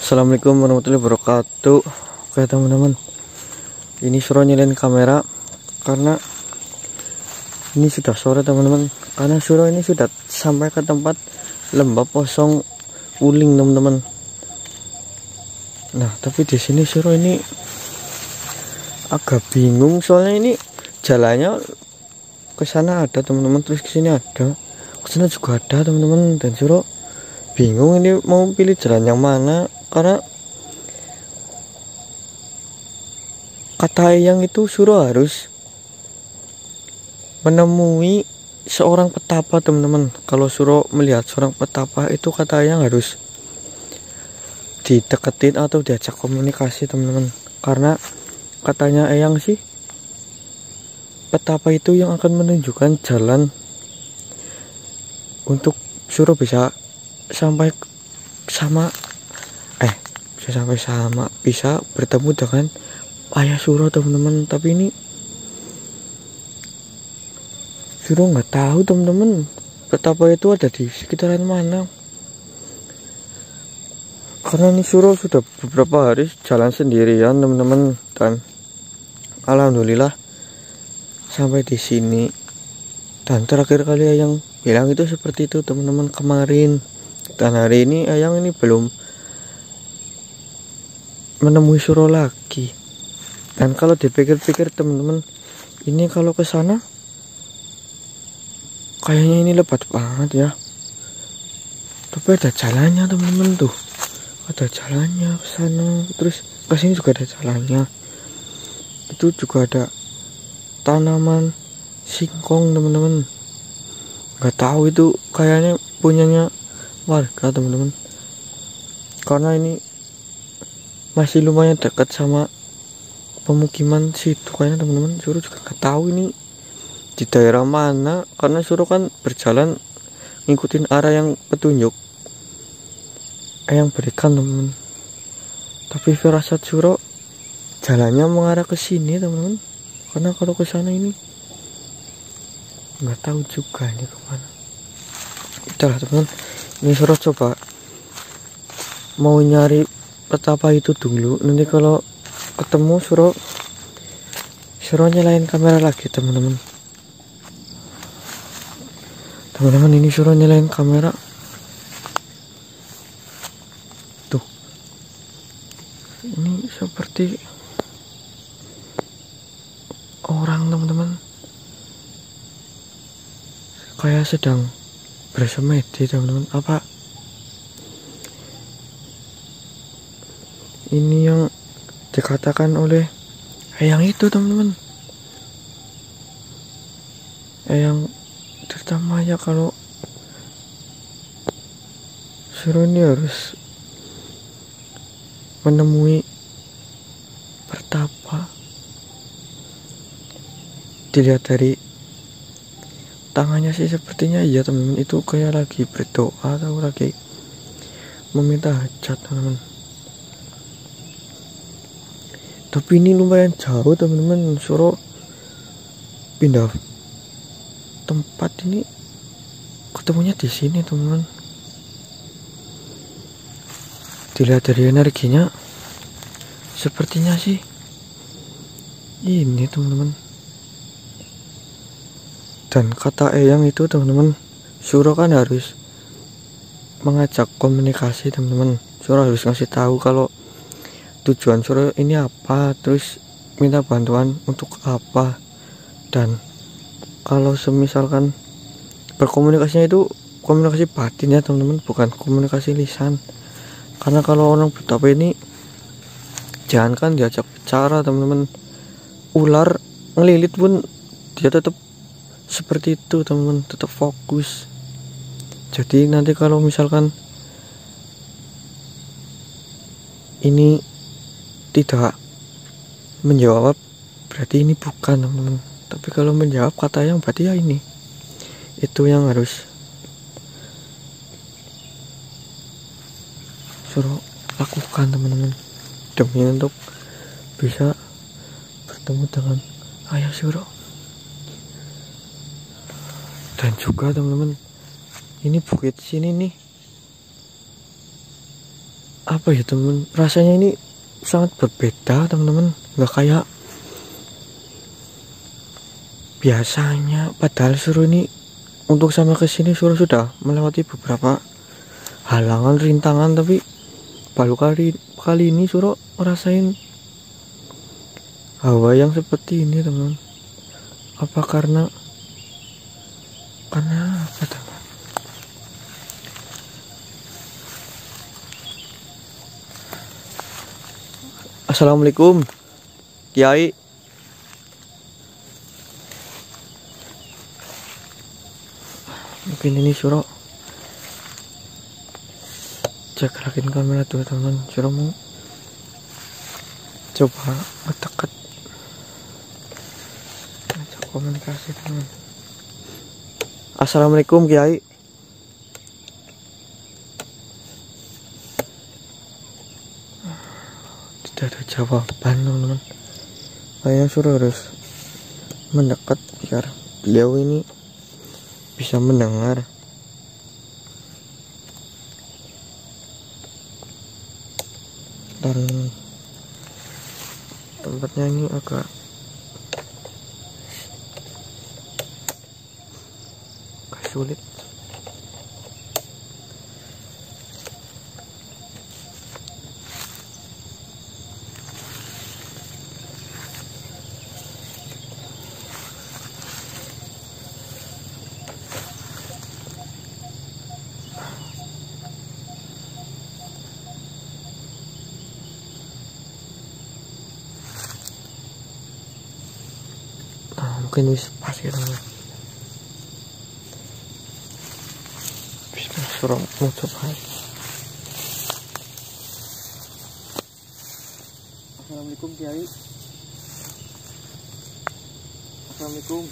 Assalamualaikum warahmatullahi wabarakatuh. Oke teman-teman, ini suruh nyalain kamera karena ini sudah sore teman-teman. Karena suruh ini sudah sampai ke tempat lembah posong uling teman-teman. Nah tapi di sini suruh ini agak bingung soalnya ini jalannya ke sana ada teman-teman, terus ke sini ada, ke sana juga ada teman-teman, dan suruh bingung ini mau pilih jalan yang mana. Karena kata yang itu suruh harus menemui seorang petapa teman-teman. Kalau suruh melihat seorang petapa itu kata yang harus dideketin atau diajak komunikasi teman-teman. Karena katanya Eyang sih, petapa itu yang akan menunjukkan jalan untuk suruh bisa sampai bisa bertemu dengan ayah Suro teman-teman. Tapi ini Suro nggak tahu teman-teman petapa itu ada di sekitaran mana, karena ini Suro sudah beberapa hari jalan sendirian teman-teman, dan alhamdulillah sampai di sini. Dan terakhir kali Eyang bilang itu seperti itu teman-teman kemarin, dan hari ini Eyang ini belum menemui Suro lagi. Dan kalau dipikir-pikir teman-teman, ini kalau ke sana kayaknya ini lebat banget ya. Tapi ada jalannya teman-teman, tuh ada jalannya ke sana, terus ke sini juga ada jalannya. Itu juga ada tanaman singkong teman-teman. Nggak tahu itu kayaknya punyanya warga teman-teman, karena ini masih lumayan dekat sama pemukiman situ kayaknya teman-teman. Suruh juga nggak tahu ini di daerah mana, karena Suruh kan berjalan ngikutin arah yang petunjuk yang berikan teman-teman. Tapi firasat Suruh jalannya mengarah ke sini teman-teman, karena kalau ke sana ini nggak tahu juga ini kemana. Itulah teman-teman, ini Suruh coba mau nyari petapa itu dulu. Nanti kalau ketemu Suruh nyalain kamera lagi teman-teman. Ini Suruh nyalain kamera tuh. Ini seperti orang teman-teman, kayak sedang bersemedi teman-teman. Apa ini yang dikatakan oleh Eyang itu teman-teman? Eyang terutama ya, kalau Suruh ini harus menemui pertapa. Dilihat dari tangannya sih sepertinya iya teman-teman, itu kayak lagi berdoa atau lagi meminta hajat teman-teman. Tapi ini lumayan jauh teman-teman. Suruh pindah tempat ini ketemunya di sini teman-teman. Dilihat dari energinya sepertinya sih ini teman-teman. Dan kata Eyang itu teman-teman, Suruh kan harus mengajak komunikasi teman-teman. Suruh harus ngasih tahu kalau tujuan Suruh ini apa, terus minta bantuan untuk apa. Dan kalau semisalkan berkomunikasinya itu komunikasi batin ya teman-teman, bukan komunikasi lisan. Karena kalau orang betapa ini jangankan diajak bicara teman-teman, ular ngelilit pun dia tetap seperti itu teman-teman, tetap fokus. Jadi nanti kalau misalkan ini tidak menjawab, berarti ini bukan teman-teman. Tapi kalau menjawab kata yang berarti ya ini, itu yang harus Suruh lakukan teman-teman, demi untuk bisa bertemu dengan ayah Suruh. Dan juga teman-teman, ini bukit sini nih apa ya teman, rasanya ini sangat berbeda teman-teman, nggak kayak biasanya. Padahal Suro ini untuk sampai ke sini Suro sudah melewati beberapa halangan, rintangan, tapi baru kali ini Suro ngerasain hawa yang seperti ini teman. Apa karena apa teman? Assalamualaikum Kiai. Mungkin ini Suro cekakin kamera tuh teman. Suro mau coba ngedekat, ngajak komunikasi teman. Assalamualaikum Kiai. Tidak ada jawaban teman-teman. Kayaknya Suro harus mendekat biar beliau ini bisa mendengar. Dan tempatnya ini agak sulit. Mungkin wis pas ya teman. Bismillah, Suro mau coba. Assalamualaikum Kiai. Assalamualaikum.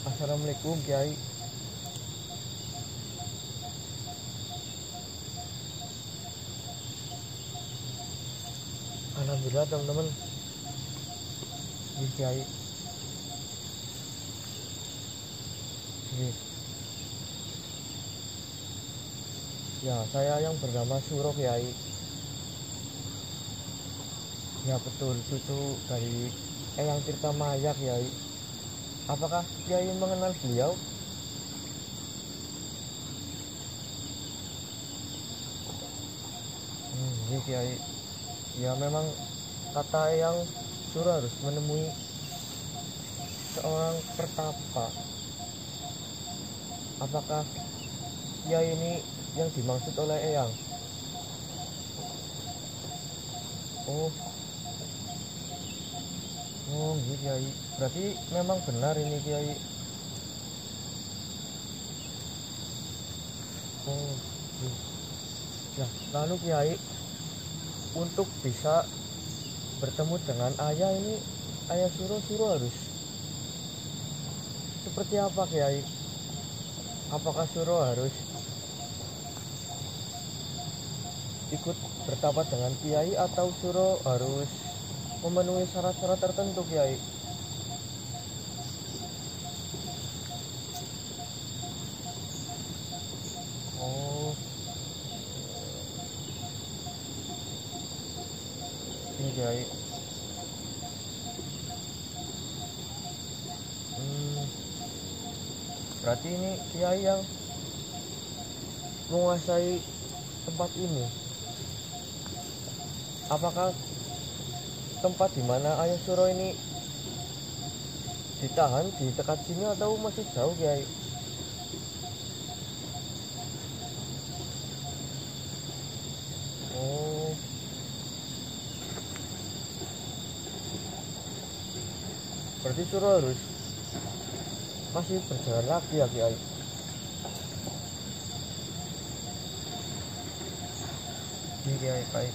Assalamualaikum Kiai. Alhamdulillah teman-teman. Kiai. Ya, saya yang bernama Suro Kiai. Ya betul, cucu dari Eyang Tirta Maya Kiai. Apakah Kiai mengenal beliau? Iya Kiai. Ya memang kata Eyang, Suro harus menemui seorang pertapa. Apakah Kiai ini yang dimaksud oleh Eyang? Oh, iya Kiai. Berarti memang benar ini Kiai. Oh, iya. Ya, lalu Kiai, untuk bisa bertemu dengan ayah ini, ayah Suro harus seperti apa Kiai? Apakah Suro harus ikut bertapa dengan Kiai atau Suro harus memenuhi syarat-syarat tertentu Kiai? Oh, ini Kiai. Berarti ini Kiai yang menguasai tempat ini. Apakah tempat di mana ayah Suro ini ditahan di dekat sini atau masih jauh Kiai? Oh, berarti Suro harus masih berjalan lagi ya Kiai? Iya Kiai, baik.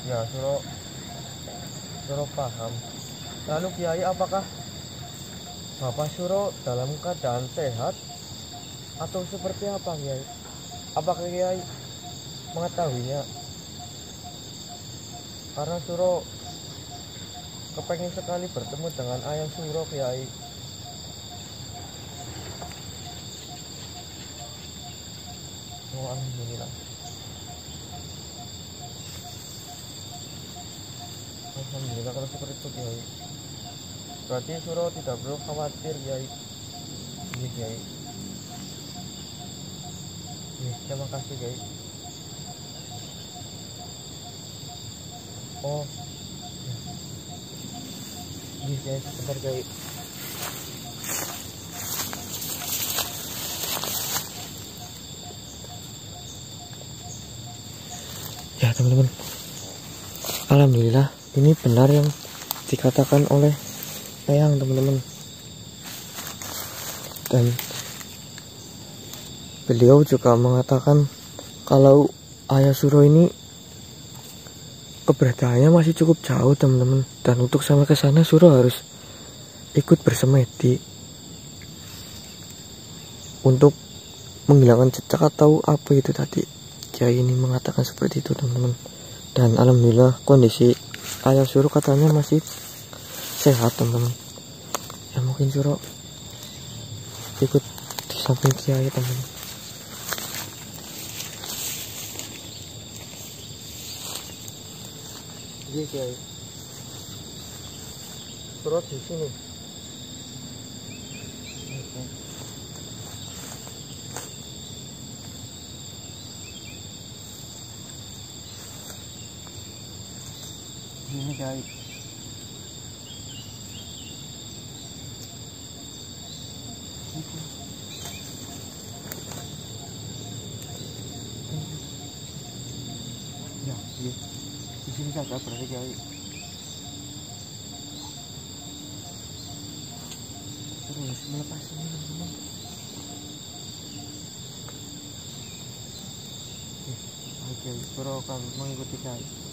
Ya Suro paham. Lalu Kiai, apakah Bapak Suro dalam keadaan sehat atau seperti apa Kiai? Apakah Kiai mengetahuinya? Karena Suro Kepengen sekali bertemu dengan Ayah Suro, Kiai. Oh, alhamdulillah. Alhamdulillah kalau seperti itu, Kiai. Berarti Suro tidak perlu khawatir, Kiai. Iya, Kiai. Terima kasih, Kiai. Oh, iya, Kiai, sebentar, Kiai. Ya, teman-teman, alhamdulillah ini benar yang dikatakan oleh Eyang, teman-teman. Dan beliau juga mengatakan kalau Ayah Suro ini keberadaannya masih cukup jauh, teman-teman. Dan untuk sampai ke sana Suro harus ikut bersemedi untuk menghilangkan jejak atau apa itu tadi. Kiai ini mengatakan seperti itu, teman-teman. Dan alhamdulillah kondisi Ayah Suro katanya masih sehat, teman-teman. Ya mungkin Suro ikut di samping Kiai, teman-teman. Iya, Kiai. Suro di sini. Ini, Kiai. Ya, iya. Di sini saja berarti, Kiai. Terus melepas ini, teman-teman. Oke, Suro akan mengikuti Kiai.